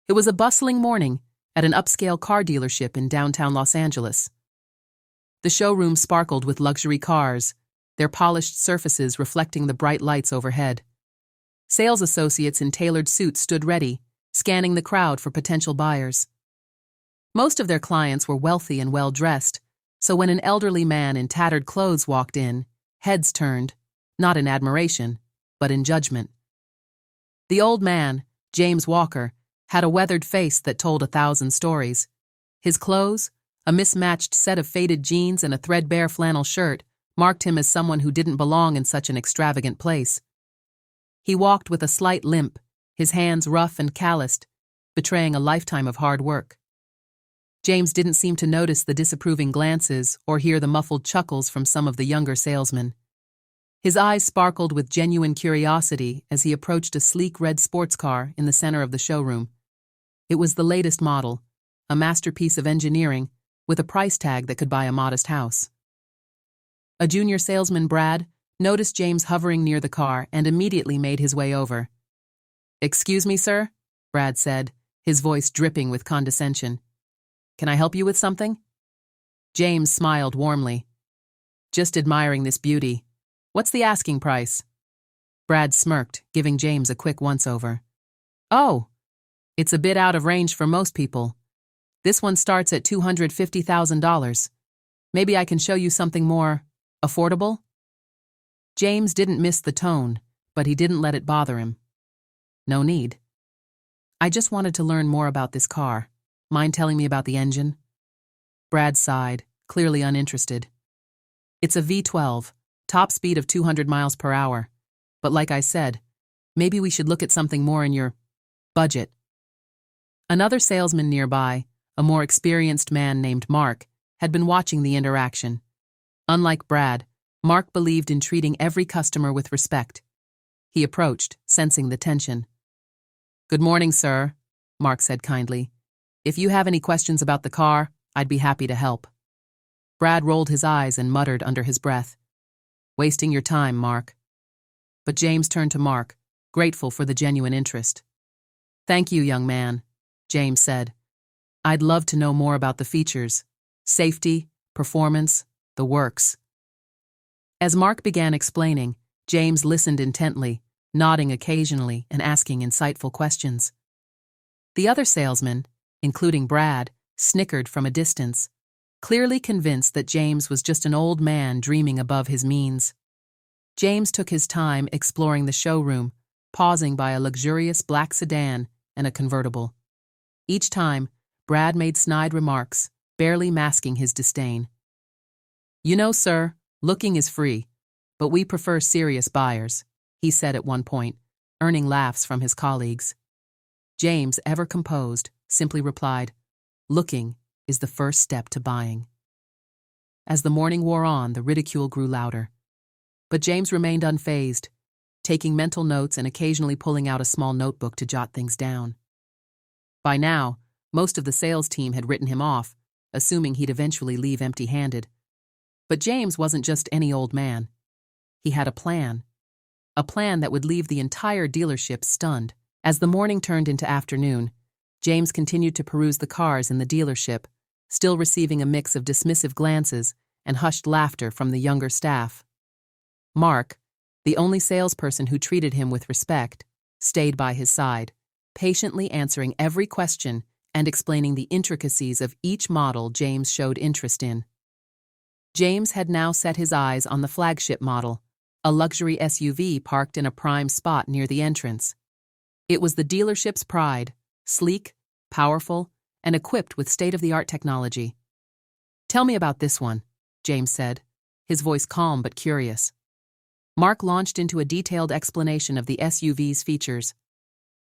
It was a bustling morning at an upscale car dealership in downtown Los Angeles. The showroom sparkled with luxury cars, their polished surfaces reflecting the bright lights overhead. Sales associates in tailored suits stood ready, scanning the crowd for potential buyers. Most of their clients were wealthy and well-dressed, so when an elderly man in tattered clothes walked in, heads turned, not in admiration, but in judgment. The old man, James Walker, had a weathered face that told 1,000 stories. His clothes, a mismatched set of faded jeans and a threadbare flannel shirt, marked him as someone who didn't belong in such an extravagant place. He walked with a slight limp, his hands rough and calloused, betraying a lifetime of hard work. James didn't seem to notice the disapproving glances or hear the muffled chuckles from some of the younger salesmen. His eyes sparkled with genuine curiosity as he approached a sleek red sports car in the center of the showroom. It was the latest model, a masterpiece of engineering, with a price tag that could buy a modest house. A junior salesman, Brad, noticed James hovering near the car and immediately made his way over. "Excuse me, sir?" Brad said, his voice dripping with condescension. "Can I help you with something?" James smiled warmly. "Just admiring this beauty. What's the asking price?" Brad smirked, giving James a quick once-over. "Oh, it's a bit out of range for most people. This one starts at $250,000. Maybe I can show you something more affordable?" James didn't miss the tone, but he didn't let it bother him. "No need. I just wanted to learn more about this car. Mind telling me about the engine?" Brad sighed, clearly uninterested. "It's a V12, top speed of 200 miles per hour. But like I said, maybe we should look at something more in your budget." Another salesman nearby, a more experienced man named Mark, had been watching the interaction. Unlike Brad, Mark believed in treating every customer with respect. He approached, sensing the tension. "Good morning, sir," Mark said kindly. "If you have any questions about the car, I'd be happy to help." Brad rolled his eyes and muttered under his breath, "Wasting your time, Mark." But James turned to Mark, grateful for the genuine interest. "Thank you, young man," James said. "I'd love to know more about the features, safety, performance, the works." As Mark began explaining, James listened intently, nodding occasionally and asking insightful questions. The other salesmen, including Brad, snickered from a distance, clearly convinced that James was just an old man dreaming above his means. James took his time exploring the showroom, pausing by a luxurious black sedan and a convertible. Each time, Brad made snide remarks, barely masking his disdain. "You know, sir, looking is free, but we prefer serious buyers," he said at one point, earning laughs from his colleagues. James, ever composed, simply replied, "Looking is the first step to buying." As the morning wore on, the ridicule grew louder. But James remained unfazed, taking mental notes and occasionally pulling out a small notebook to jot things down. By now, most of the sales team had written him off, assuming he'd eventually leave empty-handed. But James wasn't just any old man. He had a plan that would leave the entire dealership stunned. As the morning turned into afternoon, James continued to peruse the cars in the dealership, still receiving a mix of dismissive glances and hushed laughter from the younger staff. Mark, the only salesperson who treated him with respect, stayed by his side, patiently answering every question and explaining the intricacies of each model James showed interest in. James had now set his eyes on the flagship model, a luxury SUV parked in a prime spot near the entrance. It was the dealership's pride, sleek, powerful, and equipped with state-of-the-art technology. "Tell me about this one," James said, his voice calm but curious. Mark launched into a detailed explanation of the SUV's features.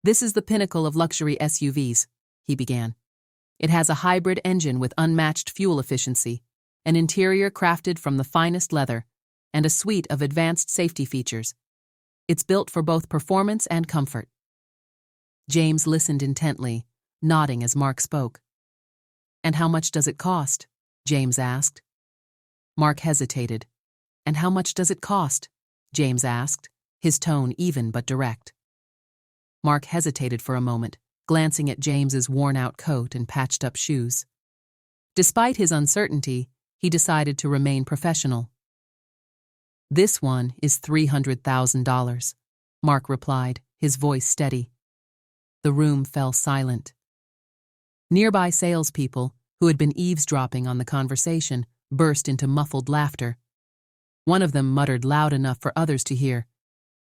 "This is the pinnacle of luxury SUVs," he began. "It has a hybrid engine with unmatched fuel efficiency, an interior crafted from the finest leather, and a suite of advanced safety features. It's built for both performance and comfort." James listened intently, nodding as Mark spoke. "And how much does it cost?" James asked. Mark hesitated. "And how much does it cost?" James asked, his tone even but direct. Mark hesitated for a moment, glancing at James's worn-out coat and patched-up shoes. Despite his uncertainty, he decided to remain professional. "This one is $300,000, Mark replied, his voice steady. The room fell silent. Nearby salespeople, who had been eavesdropping on the conversation, burst into muffled laughter. One of them muttered loud enough for others to hear,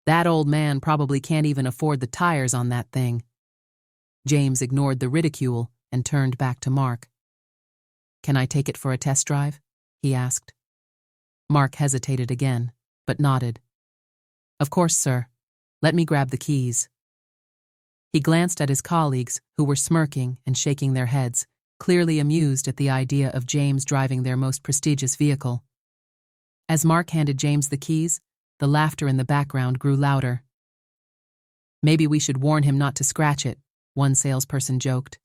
"That old man probably can't even afford the tires on that thing." James ignored the ridicule and turned back to Mark. "Can I take it for a test drive?" he asked. Mark hesitated again, but nodded. "Of course, sir. Let me grab the keys." He glanced at his colleagues, who were smirking and shaking their heads, clearly amused at the idea of James driving their most prestigious vehicle. As Mark handed James the keys, the laughter in the background grew louder. "Maybe we should warn him not to scratch it," one salesperson joked.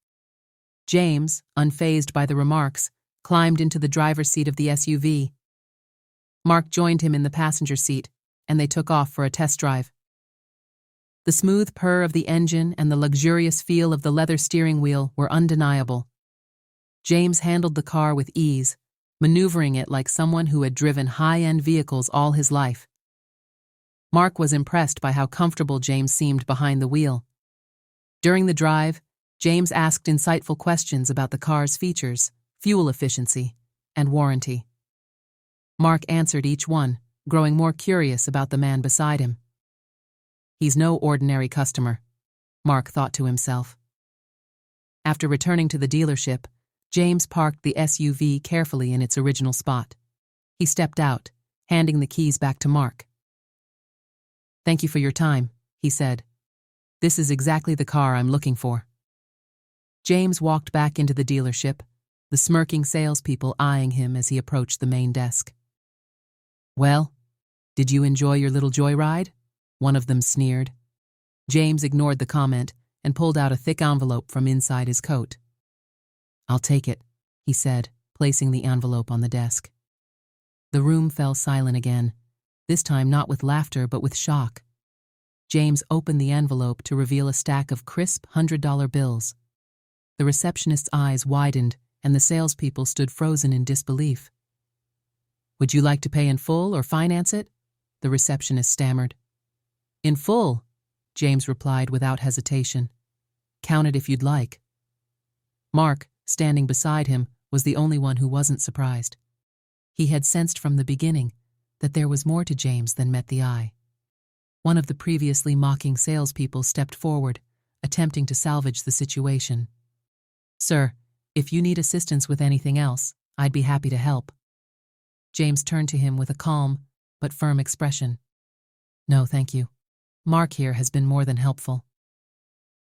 James, unfazed by the remarks, climbed into the driver's seat of the SUV. Mark joined him in the passenger seat, and they took off for a test drive. The smooth purr of the engine and the luxurious feel of the leather steering wheel were undeniable. James handled the car with ease, maneuvering it like someone who had driven high-end vehicles all his life. Mark was impressed by how comfortable James seemed behind the wheel. During the drive, James asked insightful questions about the car's features, fuel efficiency, and warranty. Mark answered each one, growing more curious about the man beside him. "He's no ordinary customer," Mark thought to himself. After returning to the dealership, James parked the SUV carefully in its original spot. He stepped out, handing the keys back to Mark. "Thank you for your time," he said. "This is exactly the car I'm looking for." James walked back into the dealership, the smirking salespeople eyeing him as he approached the main desk. "Well, did you enjoy your little joyride?" one of them sneered. James ignored the comment and pulled out a thick envelope from inside his coat. "I'll take it," he said, placing the envelope on the desk. The room fell silent again, this time not with laughter but with shock. James opened the envelope to reveal a stack of crisp $100 bills. The receptionist's eyes widened, and the salespeople stood frozen in disbelief. "Would you like to pay in full or finance it?" the receptionist stammered. "In full," James replied without hesitation. "Count it if you'd like." Mark, standing beside him, was the only one who wasn't surprised. He had sensed from the beginning that there was more to James than met the eye. One of the previously mocking salespeople stepped forward, attempting to salvage the situation. "Sir, if you need assistance with anything else, I'd be happy to help." James turned to him with a calm but firm expression. "No, thank you. Mark here has been more than helpful."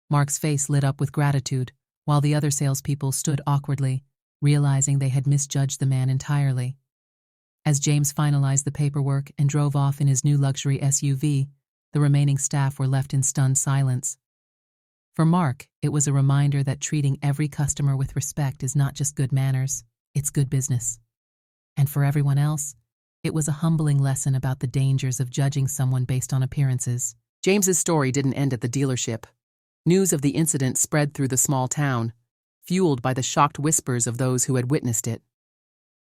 Mark's face lit up with gratitude, while the other salespeople stood awkwardly, realizing they had misjudged the man entirely. As James finalized the paperwork and drove off in his new luxury SUV, the remaining staff were left in stunned silence. For Mark, it was a reminder that treating every customer with respect is not just good manners, it's good business. And for everyone else, it was a humbling lesson about the dangers of judging someone based on appearances. James's story didn't end at the dealership. News of the incident spread through the small town, fueled by the shocked whispers of those who had witnessed it.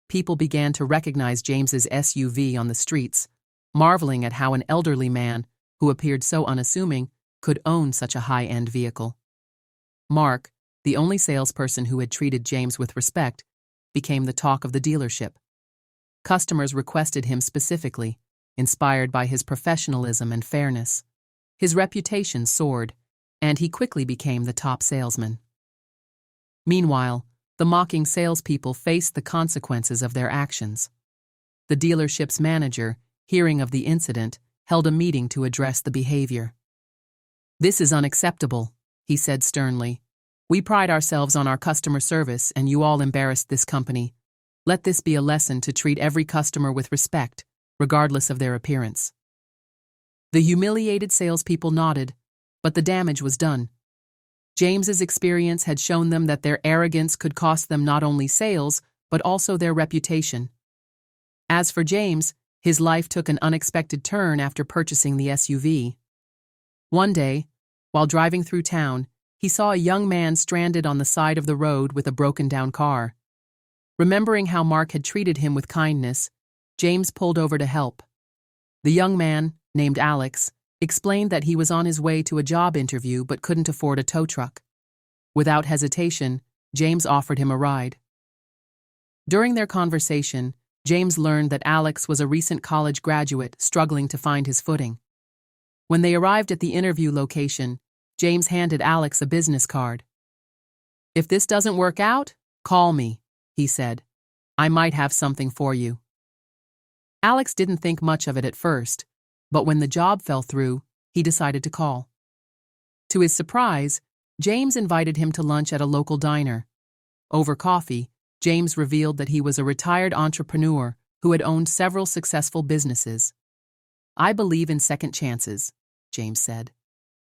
People began to recognize James's SUV on the streets, marveling at how an elderly man, who appeared so unassuming, could own such a high-end vehicle. Mark, the only salesperson who had treated James with respect, became the talk of the dealership. Customers requested him specifically, inspired by his professionalism and fairness. His reputation soared, and he quickly became the top salesman. Meanwhile, the mocking salespeople faced the consequences of their actions. The dealership's manager, hearing of the incident, held a meeting to address the behavior. "This is unacceptable," he said sternly. "We pride ourselves on our customer service, and you all embarrassed this company. Let this be a lesson to treat every customer with respect, regardless of their appearance." The humiliated salespeople nodded, but the damage was done. James's experience had shown them that their arrogance could cost them not only sales, but also their reputation. As for James, his life took an unexpected turn after purchasing the SUV. One day, while driving through town, he saw a young man stranded on the side of the road with a broken-down car. Remembering how Mark had treated him with kindness, James pulled over to help. The young man, named Alex, explained that he was on his way to a job interview but couldn't afford a tow truck. Without hesitation, James offered him a ride. During their conversation, James learned that Alex was a recent college graduate struggling to find his footing. When they arrived at the interview location, James handed Alex a business card. "If this doesn't work out, call me," he said. "I might have something for you." Alex didn't think much of it at first, but when the job fell through, he decided to call. To his surprise, James invited him to lunch at a local diner. Over coffee, James revealed that he was a retired entrepreneur who had owned several successful businesses. "I believe in second chances," James said.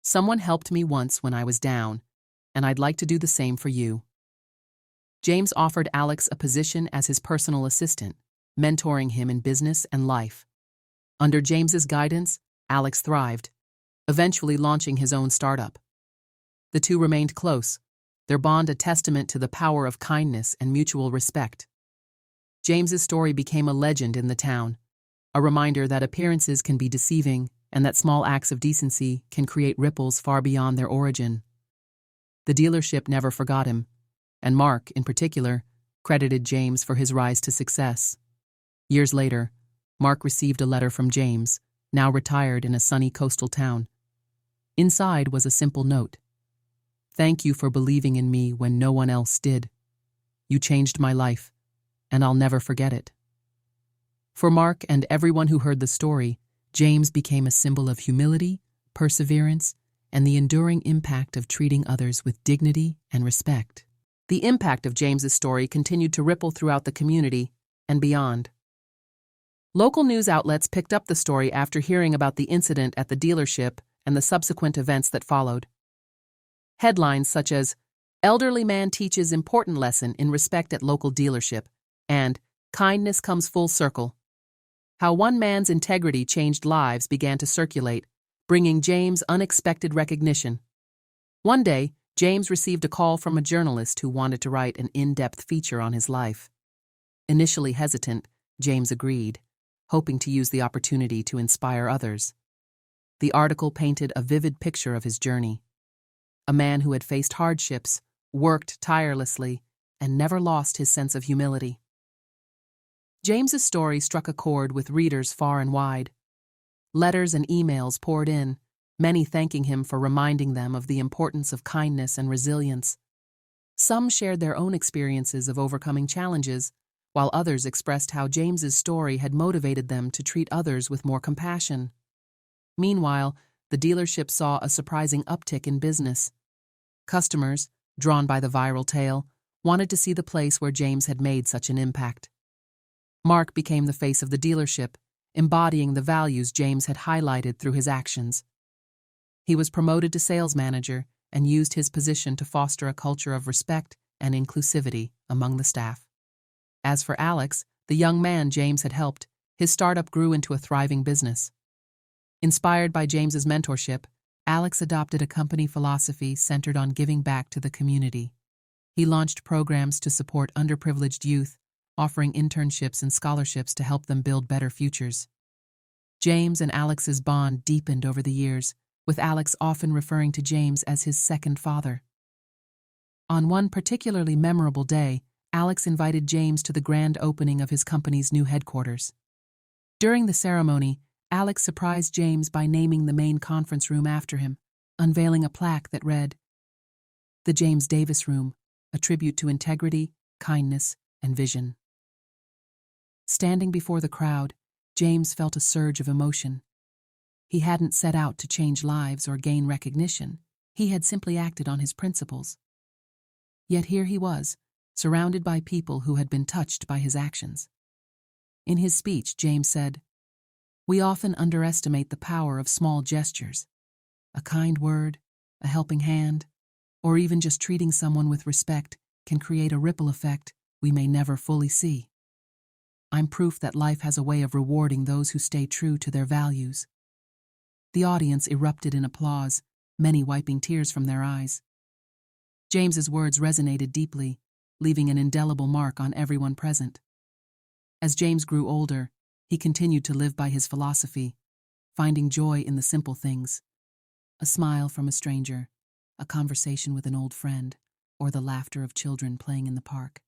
"Someone helped me once when I was down, and I'd like to do the same for you." James offered Alex a position as his personal assistant, mentoring him in business and life. Under James's guidance, Alex thrived, eventually launching his own startup. The two remained close, their bond a testament to the power of kindness and mutual respect. James's story became a legend in the town, a reminder that appearances can be deceiving and that small acts of decency can create ripples far beyond their origin. The dealership never forgot him, and Mark, in particular, credited James for his rise to success. Years later, Mark received a letter from James, now retired in a sunny coastal town. Inside was a simple note. "Thank you for believing in me when no one else did. You changed my life, and I'll never forget it." For Mark and everyone who heard the story, James became a symbol of humility, perseverance, and the enduring impact of treating others with dignity and respect. The impact of James's story continued to ripple throughout the community and beyond. Local news outlets picked up the story after hearing about the incident at the dealership and the subsequent events that followed. Headlines such as, "Elderly man teaches important lesson in respect at local dealership," and "Kindness comes full circle." How one man's integrity changed lives began to circulate, bringing James unexpected recognition. One day, James received a call from a journalist who wanted to write an in-depth feature on his life. Initially hesitant, James agreed, hoping to use the opportunity to inspire others. The article painted a vivid picture of his journey. A man who had faced hardships, worked tirelessly, and never lost his sense of humility. James's story struck a chord with readers far and wide. Letters and emails poured in, many thanking him for reminding them of the importance of kindness and resilience. Some shared their own experiences of overcoming challenges, while others expressed how James's story had motivated them to treat others with more compassion. Meanwhile, the dealership saw a surprising uptick in business. Customers, drawn by the viral tale, wanted to see the place where James had made such an impact. Mark became the face of the dealership, embodying the values James had highlighted through his actions. He was promoted to sales manager and used his position to foster a culture of respect and inclusivity among the staff. As for Alex, the young man James had helped, his startup grew into a thriving business. Inspired by James's mentorship, Alex adopted a company philosophy centered on giving back to the community. He launched programs to support underprivileged youth, offering internships and scholarships to help them build better futures. James and Alex's bond deepened over the years, with Alex often referring to James as his second father. On one particularly memorable day, Alex invited James to the grand opening of his company's new headquarters. During the ceremony, Alex surprised James by naming the main conference room after him, unveiling a plaque that read, "The James Davis Room, a tribute to integrity, kindness, and vision." Standing before the crowd, James felt a surge of emotion. He hadn't set out to change lives or gain recognition. He had simply acted on his principles. Yet here he was, surrounded by people who had been touched by his actions. In his speech, James said, "We often underestimate the power of small gestures. A kind word, a helping hand, or even just treating someone with respect can create a ripple effect we may never fully see. I'm proof that life has a way of rewarding those who stay true to their values." The audience erupted in applause, many wiping tears from their eyes. James's words resonated deeply, leaving an indelible mark on everyone present. As James grew older, he continued to live by his philosophy, finding joy in the simple things: a smile from a stranger, a conversation with an old friend, or the laughter of children playing in the park.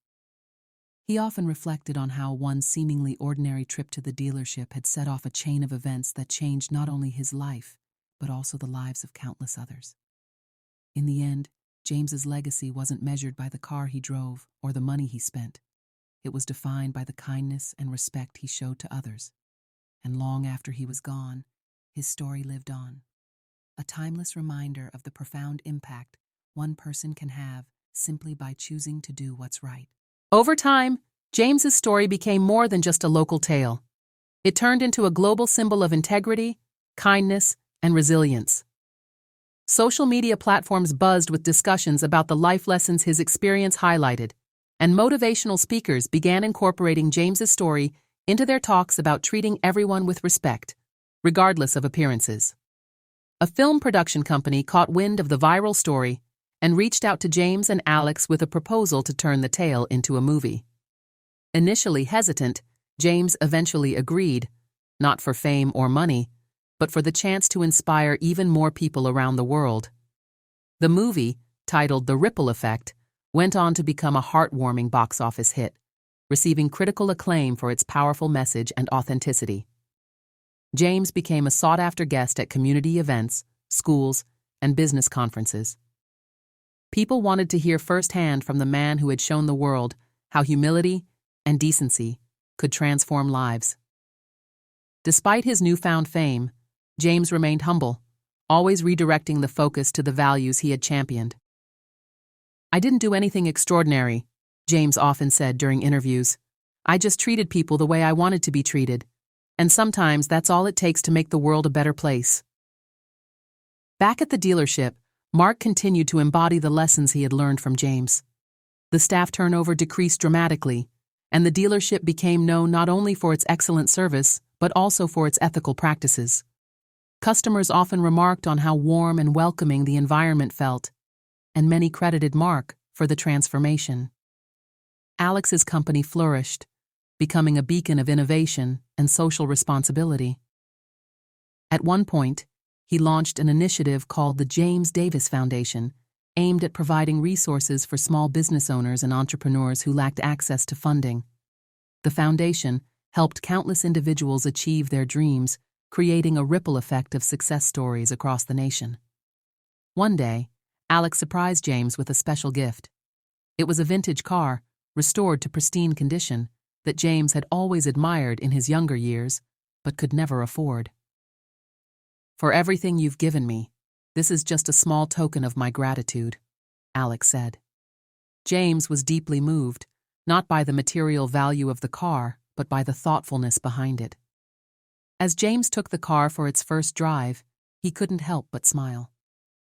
He often reflected on how one seemingly ordinary trip to the dealership had set off a chain of events that changed not only his life, but also the lives of countless others. In the end, James's legacy wasn't measured by the car he drove or the money he spent. It was defined by the kindness and respect he showed to others. And long after he was gone, his story lived on. A timeless reminder of the profound impact one person can have simply by choosing to do what's right. Over time, James's story became more than just a local tale. It turned into a global symbol of integrity, kindness, and resilience. Social media platforms buzzed with discussions about the life lessons his experience highlighted, and motivational speakers began incorporating James's story into their talks about treating everyone with respect, regardless of appearances. A film production company caught wind of the viral story and reached out to James and Alex with a proposal to turn the tale into a movie. Initially hesitant, James eventually agreed, not for fame or money, but for the chance to inspire even more people around the world. The movie, titled The Ripple Effect, went on to become a heartwarming box office hit, receiving critical acclaim for its powerful message and authenticity. James became a sought-after guest at community events, schools, and business conferences. People wanted to hear firsthand from the man who had shown the world how humility and decency could transform lives. Despite his newfound fame, James remained humble, always redirecting the focus to the values he had championed. "I didn't do anything extraordinary," James often said during interviews. "I just treated people the way I wanted to be treated, and sometimes that's all it takes to make the world a better place." Back at the dealership, Mark continued to embody the lessons he had learned from James. The staff turnover decreased dramatically, and the dealership became known not only for its excellent service, but also for its ethical practices. Customers often remarked on how warm and welcoming the environment felt, and many credited Mark for the transformation. Alex's company flourished, becoming a beacon of innovation and social responsibility. At one point, he launched an initiative called the James Davis Foundation, aimed at providing resources for small business owners and entrepreneurs who lacked access to funding. The foundation helped countless individuals achieve their dreams, creating a ripple effect of success stories across the nation. One day, Alex surprised James with a special gift. It was a vintage car, restored to pristine condition, that James had always admired in his younger years, but could never afford. "For everything you've given me, this is just a small token of my gratitude," Alex said. James was deeply moved, not by the material value of the car, but by the thoughtfulness behind it. As James took the car for its first drive, he couldn't help but smile.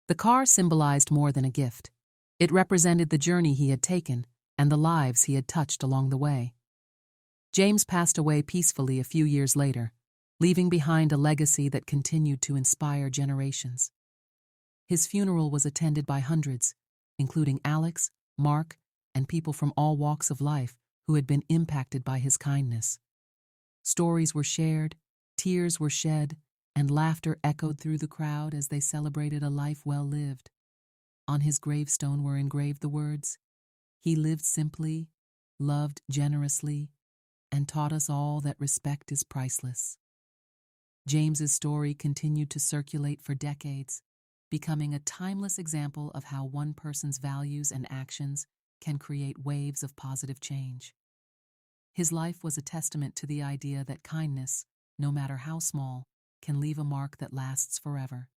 The car symbolized more than a gift. It represented the journey he had taken and the lives he had touched along the way. James passed away peacefully a few years later, leaving behind a legacy that continued to inspire generations. His funeral was attended by hundreds, including Alex, Mark, and people from all walks of life who had been impacted by his kindness. Stories were shared, tears were shed, and laughter echoed through the crowd as they celebrated a life well lived. On his gravestone were engraved the words, "He lived simply, loved generously, and taught us all that respect is priceless." James's story continued to circulate for decades, becoming a timeless example of how one person's values and actions can create waves of positive change. His life was a testament to the idea that kindness, no matter how small, can leave a mark that lasts forever.